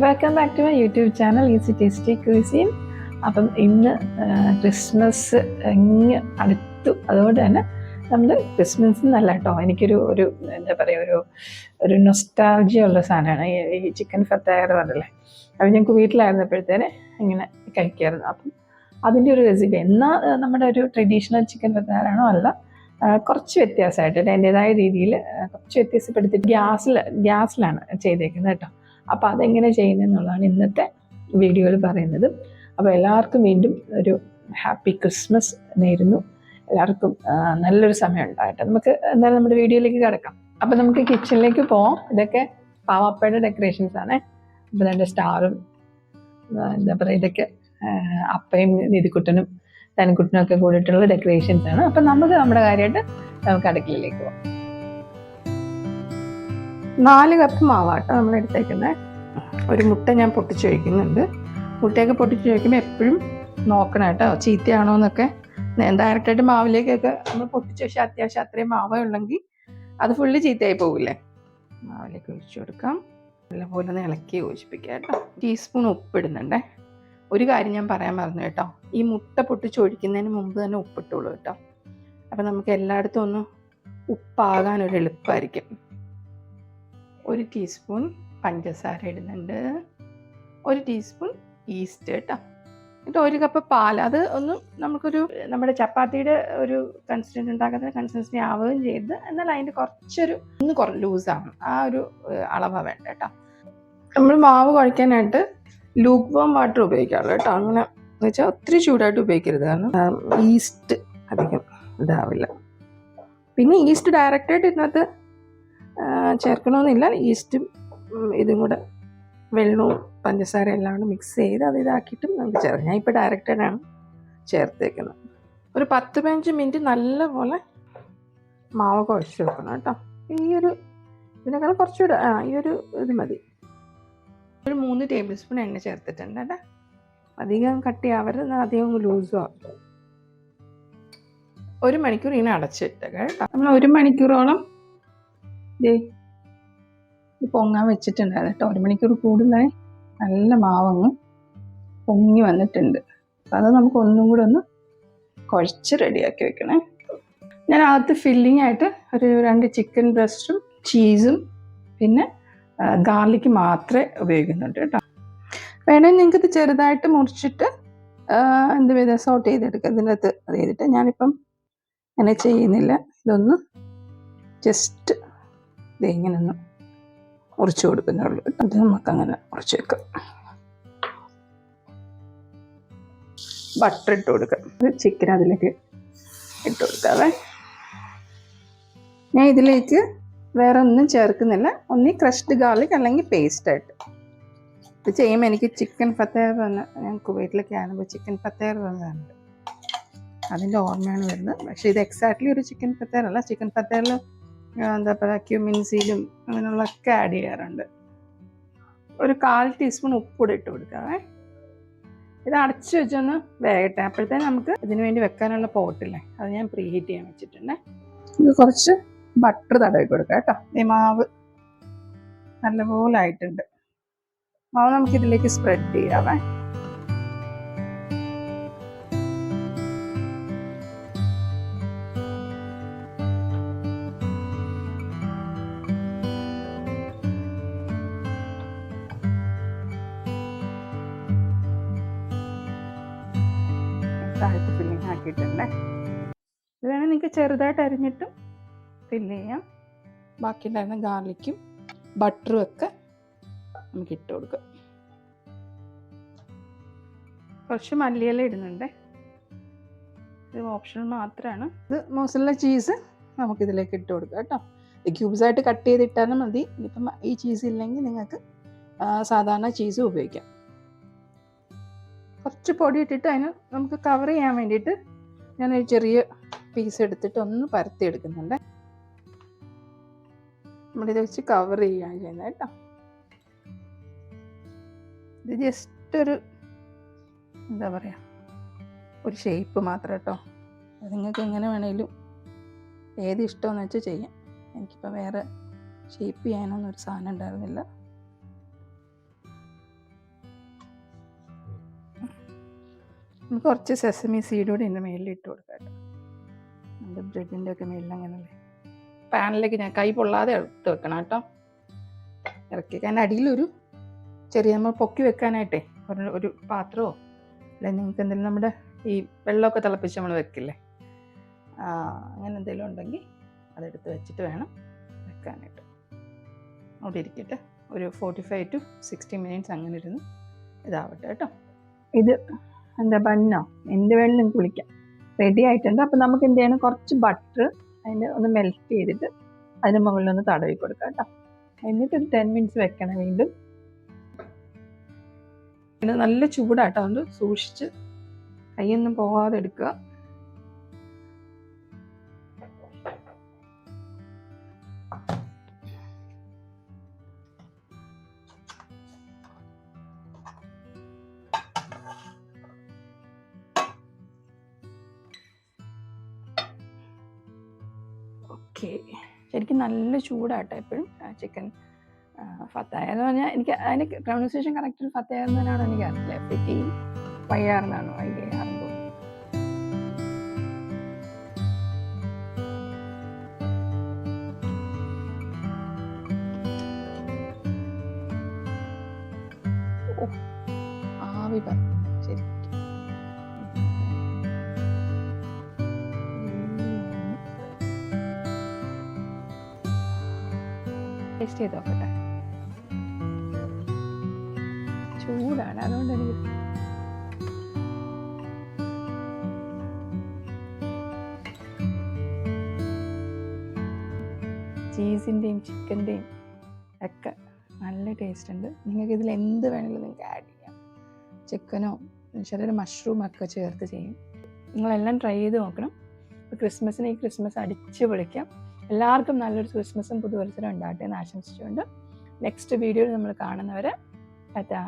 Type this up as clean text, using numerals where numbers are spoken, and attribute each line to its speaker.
Speaker 1: Welcome back to my YouTube channel easy tasty cuisine. Appam ഇന്ന് Christmas അടുത്തു. അതുകൊണ്ട് തന്നെ നമ്മൾ ക്രിസ്മസ് എന്നല്ല കേട്ടോ, എനിക്കൊരു എന്താ പറയുക, ഒരു നൊസ്റ്റാൾജിയ ഉള്ള സാധനമാണ് ഈ ചിക്കൻ ഫത്തയർ പറഞ്ഞല്ലേ. അപ്പം ഞങ്ങൾക്ക് വീട്ടിലായിരുന്നപ്പോഴത്തേന് ഇങ്ങനെ കഴിക്കായിരുന്നു. അപ്പം അതിൻ്റെ ഒരു റെസിപ്പി എന്നാൽ നമ്മുടെ ഒരു ട്രഡീഷണൽ ചിക്കൻ ഫത്തയറാണോ അല്ല, കുറച്ച് വ്യത്യാസമായിട്ട് എൻ്റെതായ രീതിയിൽ കുറച്ച് വ്യത്യാസപ്പെടുത്തിയിട്ട് ഗ്യാസിലാണ് ചെയ്തേക്കുന്നത് കേട്ടോ. അപ്പോൾ അതെങ്ങനെ ചെയ്യുന്നതെന്നുള്ളതാണ് ഇന്നത്തെ വീഡിയോയിൽ പറയുന്നത്. അപ്പോൾ എല്ലാവർക്കും വീണ്ടും ഒരു ഹാപ്പി ക്രിസ്മസ് നേരുന്നു. എല്ലാവർക്കും നല്ലൊരു സമയം ഉണ്ടാകട്ടെ. നമുക്ക് എന്തായാലും നമ്മുടെ വീഡിയോയിലേക്ക് കിടക്കാം. അപ്പോൾ നമുക്ക് കിച്ചണിലേക്ക് പോവാം. ഇതൊക്കെ പാവാപ്പയുടെ ഡെക്കറേഷൻസ് ആണ്. അപ്പോൾ അതിൻ്റെ സ്റ്റാറും എന്താ പറയുക, ഇതൊക്കെ അപ്പയും നിധിക്കുട്ടനും തനിക്കുട്ടനും ഒക്കെ കൂടിയിട്ടുള്ള ഡെക്കറേഷൻസ് ആണ്. അപ്പം നമുക്ക് നമ്മുടെ കാര്യമായിട്ട് നമുക്ക് അടുക്കളയിലേക്ക് പോകാം. 4 കപ്പ് മാവാട്ടോ നമ്മൾ എടുത്തേക്കുന്നത്. ഒരു മുട്ട ഞാൻ പൊട്ടിച്ച് വയ്ക്കുന്നുണ്ട്. മുട്ടയൊക്കെ പൊട്ടിച്ച് വയ്ക്കുമ്പോൾ എപ്പോഴും നോക്കണം കേട്ടോ, ചീത്തയാണോ എന്നൊക്കെ. ഡയറക്റ്റായിട്ട് മാവിലേക്കൊക്കെ നമ്മൾ പൊട്ടിച്ച് വെച്ചാൽ അത്യാവശ്യം അത്രയും മാവേ ഉള്ളെങ്കിൽ അത് ഫുള്ള് ചീത്തയായി പോകില്ലേ. മാവിലേക്ക് ഒഴിച്ചു കൊടുക്കാം. നല്ലപോലെ ഒന്ന് ഇളക്കി യോജിപ്പിക്കുക കേട്ടോ. ടീസ്പൂൺ ഉപ്പിടുന്നുണ്ടേ. ഒരു കാര്യം ഞാൻ പറയാൻ മറന്നു കേട്ടോ, ഈ മുട്ട പൊട്ടിച്ച് ഒഴിക്കുന്നതിന് മുമ്പ് തന്നെ ഉപ്പിട്ടുള്ളൂ കേട്ടോ. അപ്പം നമുക്ക് എല്ലായിടത്തും ഒന്ന് ഉപ്പാകാനൊരു എളുപ്പമായിരിക്കും. 1 ടീസ്പൂൺ പഞ്ചസാര ഇടുന്നുണ്ട്. 1 ടീസ്പൂൺ ഈസ്റ്റ് കേട്ടോ. എന്നിട്ട് 1 കപ്പ് പാൽ. അത് ഒന്ന് നമുക്കൊരു നമ്മുടെ ചപ്പാത്തിയുടെ ഒരു കൺസിസ്റ്റൻസി ഉണ്ടാക്കുന്ന കൺസിസ്റ്റൻസി ആവുകയും ചെയ്ത്, എന്നാൽ അതിൻ്റെ ഒന്ന് ലൂസാകും. ആ ഒരു അളവാണ് വേണ്ട കേട്ടോ. നമ്മൾ മാവ് കുഴയ്ക്കാനായിട്ട് ലൂക്ക് വാം വാട്ടർ ഉപയോഗിക്കാറുള്ളൂ കേട്ടോ. അങ്ങനെ എന്ന് വെച്ചാൽ ഒത്തിരി ചൂടായിട്ട് ഉപയോഗിക്കരുത്, കാരണം ഈസ്റ്റ് അധികം ഇതാവില്ല. പിന്നെ ഈസ്റ്റ് ഡയറക്റ്റായിട്ട് ഇതിനകത്ത് ചേർക്കണമെന്നില്ല. ഈസ്റ്റും ഇതും കൂടെ വെള്ളവും പഞ്ചസാര എല്ലാം കൂടെ മിക്സ് ചെയ്ത് അത് ഇതാക്കിയിട്ടും നമുക്ക് ചേർക്കാം. ഞാൻ ഇപ്പോൾ ഡയറക്റ്റായിട്ടാണ് ചേർത്തേക്കുന്നത്. ഒരു 10-15 മിനിറ്റ് നല്ലപോലെ മാവ് കുഴച്ച് വെക്കണം കേട്ടോ. ഇതിനേക്കാൾ കുറച്ചുകൂടെ ഈ ഒരു ഇത് മതി. ഒരു 3 ടേബിൾ സ്പൂൺ എണ്ണ ചേർത്തിട്ടുണ്ട് കേട്ടോ. അധികം കട്ടിയാവരുത്, അധികം ലൂസും ആവും. 1 മണിക്കൂർ ഇങ്ങനെ അടച്ചിട്ടേക്കാം കേട്ടോ. നമ്മൾ 1 മണിക്കൂറോളം ഇത് പൊങ്ങാൻ വെച്ചിട്ടുണ്ടായിരുന്നു കേട്ടോ. 1 മണിക്കൂർ കൂടുതലായി നല്ല മാവങ്ങ് പൊങ്ങി വന്നിട്ടുണ്ട്. അപ്പം അത് നമുക്ക് ഒന്നും കൂടെ ഒന്ന് കുഴച്ച് റെഡിയാക്കി വെക്കണേ. ഞാൻ അകത്ത് ഫില്ലിംഗ് ആയിട്ട് ഒരു 2 ചിക്കൻ ബ്രസ്റ്റും ചീസും പിന്നെ ഗാർലിക്ക് മാത്രമേ ഉപയോഗിക്കുന്നുണ്ട് കേട്ടോ. വേണമെങ്കിൽ നിങ്ങൾക്ക് ഇത് ചെറുതായിട്ട് മുറിച്ചിട്ട് എന്ത് വിധം സോട്ട് ചെയ്തെടുക്കുക. ഇതിനകത്ത് അത് ചെയ്തിട്ട് ഞാനിപ്പം അങ്ങനെ ചെയ്യുന്നില്ല. ഇതൊന്ന് ജസ്റ്റ് ഇങ്ങനെ ഒന്ന് മുറിച്ച് കൊടുക്കുന്നുള്ളൂ. അത് നമുക്കങ്ങനെ മുറിച്ച് വെക്കാം. ബട്ടർ ഇട്ട് കൊടുക്കാം. ചിക്കൻ അതിലേക്ക് ഇട്ട് കൊടുക്കാവേ. ഞാൻ ഇതിലേക്ക് വേറെ ഒന്നും ചേർക്കുന്നില്ല. ഒന്നി ക്രഷ്ഡ് ഗാർലിക് അല്ലെങ്കിൽ പേസ്റ്റായിട്ട്. ഇത് ചെയ്യുമ്പോൾ എനിക്ക് ചിക്കൻ ഫത്തയർ ഞാൻ കുവൈറ്റിലൊക്കെ ആകുമ്പോൾ ചിക്കൻ ഫത്തയർ വന്നതുണ്ട്, അതിൻ്റെ ഓർമ്മയാണ് വരുന്നത്. പക്ഷേ ഇത് എക്സാക്ട്ലി ഒരു ചിക്കൻ ഫത്തയർ അല്ല. ചിക്കൻ ഫത്തയറിൽ എന്താ പറയുക, ക്യൂമിൻസീലും അങ്ങനെയുള്ളതൊക്കെ ആഡ് ചെയ്യാറുണ്ട്. ഒരു 1/4 ടീസ്പൂൺ ഉപ്പൂടെ ഇട്ട് കൊടുക്കാവേ. ഇത് അടച്ച് വെച്ചൊന്ന് വേകട്ടെ. അപ്പോഴത്തേന് നമുക്ക് ഇതിനു വേണ്ടി വെക്കാനുള്ള പോട്ടില്ലേ, അത് ഞാൻ പ്രീ ഹീറ്റ് ചെയ്യാൻ വെച്ചിട്ടുണ്ട്. ഇത് കുറച്ച് ബട്ടർ തടവി കൊടുക്കാം കേട്ടോ. ഈ മാവ് നല്ലപോലെ ആയിട്ടുണ്ട്. മാവ് നമുക്കിതിലേക്ക് സ്പ്രെഡ് ചെയ്യാവേ. താഴത്ത് ഫില്ലിങ് ആക്കിയിട്ടുണ്ടേ. ഇത് വേണമെങ്കിൽ നിങ്ങൾക്ക് ചെറുതായിട്ട് അരിഞ്ഞിട്ടും ഫില്ല് ചെയ്യാം. ബാക്കിയുണ്ടായിരുന്ന ഗാർലിക്കും ബട്ടറും ഒക്കെ നമുക്ക് ഇട്ട് കൊടുക്കാം. കുറച്ച് മല്ലിയില ഇടുന്നുണ്ട്, ഇത് ഓപ്ഷണൽ മാത്രമാണ്. ഇത് മോസറല്ല ചീസ് നമുക്കിതിലേക്ക് ഇട്ട് കൊടുക്കാം കേട്ടോ. ഇത് ക്യൂബ്സായിട്ട് കട്ട് ചെയ്തിട്ടാലും മതി. ഇപ്പം ഈ ചീസ് ഇല്ലെങ്കിൽ നിങ്ങൾക്ക് സാധാരണ ചീസ് ഉപയോഗിക്കാം. കുറച്ച് പൊടി ഇട്ടിട്ട് അതിന് നമുക്ക് കവർ ചെയ്യാൻ വേണ്ടിയിട്ട് ഞാനൊരു ചെറിയ പീസ് എടുത്തിട്ട് ഒന്ന് പരത്തി എടുക്കുന്നുണ്ട്. നമ്മളിത് വെച്ച് കവർ ചെയ്യുകയാണ് ചെയ്യുന്നത് കേട്ടോ. ഇത് ജസ്റ്റ് ഒരു എന്താ പറയുക, ഒരു ഷേപ്പ് മാത്രം കേട്ടോ. അത് നിങ്ങൾക്ക് എങ്ങനെ വേണമെങ്കിലും ഏത് ഇഷ്ടമെന്ന് വെച്ചാൽ ചെയ്യാം. എനിക്കിപ്പോൾ വേറെ ഷേപ്പ് ചെയ്യാനൊന്നും ഒരു സാധനം ഉണ്ടായിരുന്നില്ല. നമുക്ക് കുറച്ച് സെസമി സീഡ് കൂടി ഇതിൻ്റെ മേലിൽ ഇട്ട് കൊടുക്കാം കേട്ടോ. നമ്മുടെ ബ്രെഡിൻ്റെ ഒക്കെ മേലിൽ അങ്ങനല്ലേ. പാനിലേക്ക് ഞാൻ കൈ പൊള്ളാതെ എടുത്ത് വെക്കണം കേട്ടോ. ഇറക്കി അതിൻ്റെ അടിയിലൊരു ചെറിയ നമ്മൾ പൊക്കി വെക്കാനായിട്ടേ ഒരു പാത്രമോ അല്ലെങ്കിൽ നിങ്ങൾക്ക് എന്തെങ്കിലും നമ്മുടെ ഈ വെള്ളമൊക്കെ തിളപ്പിച്ച് നമ്മൾ വെക്കില്ലേ, അങ്ങനെ എന്തെങ്കിലും ഉണ്ടെങ്കിൽ അതെടുത്ത് വെച്ചിട്ട് വേണം വെക്കാനായിട്ട്. അവിടെ ഇരിക്കട്ടെ. ഒരു 45 to 60 minutes അങ്ങനെ ഇരുന്ന് ഇതാവട്ടെ കേട്ടോ. ഇത് എന്താ ബണ്ണോ എന്ത് വേണമെങ്കിലും നിങ്ങൾക്ക് വിളിക്കാം, റെഡി ആയിട്ടുണ്ട്. അപ്പം നമുക്ക് എന്ത് ചെയ്യണം, കുറച്ച് ബട്ടർ അതിൻ്റെ ഒന്ന് മെൽറ്റ് ചെയ്തിട്ട് അതിന് മുകളിലൊന്ന് തടവി കൊടുക്കാം കേട്ടോ. എന്നിട്ട് ഒരു 10 minutes വെക്കണം വീണ്ടും. പിന്നെ നല്ല ചൂടാട്ടോ, അതുകൊണ്ട് സൂക്ഷിച്ച് കൈയൊന്നും പോകാതെ എടുക്കുക. ഓക്കെ, ശരിക്കും നല്ല ചൂടാട്ടോ എപ്പോഴും ചിക്കൻ ഫത്തായ എന്ന് പറഞ്ഞാൽ. എനിക്ക് അതിൻ്റെ പ്രൊണൗൺസിയേഷൻ കറക്റ്റ് ഫത്തായ എന്നാണോ എനിക്ക് അറിയില്ല. ഫിറ്റി വയ്യാറെന്നാണോ വയ്യാറെന്ന് തോന്നുന്നു. ആവി പറഞ്ഞു ശരി. ടേസ്റ്റ് ചെയ്ത് നോക്കട്ടെ. ചൂടാണ്, അതുകൊണ്ട് എനിക്ക് ചീസിൻ്റെയും ചിക്കൻ്റെയും ഒക്കെ നല്ല ടേസ്റ്റ് ഉണ്ട്. നിങ്ങൾക്ക് ഇതിൽ എന്ത് വേണമെങ്കിലും നിങ്ങൾക്ക് ആഡ് ചെയ്യാം. ചിക്കനോ ചെറിയൊരു മഷ്റൂമൊക്കെ ചേർത്ത് ചെയ്യും. നിങ്ങളെല്ലാം ട്രൈ ചെയ്ത് നോക്കണം. ഇപ്പോൾ ക്രിസ്മസിന് ഈ ക്രിസ്മസ് അടിച്ച് പൊളിക്കാം. എല്ലാവർക്കും നല്ലൊരു ക്രിസ്മസും പുതുവത്സരം ഉണ്ടാകട്ടെ എന്ന് ആശംസിച്ചുകൊണ്ട് നെക്സ്റ്റ് വീഡിയോയിൽ നമ്മൾ കാണുന്നവരെ ടാറ്റാ.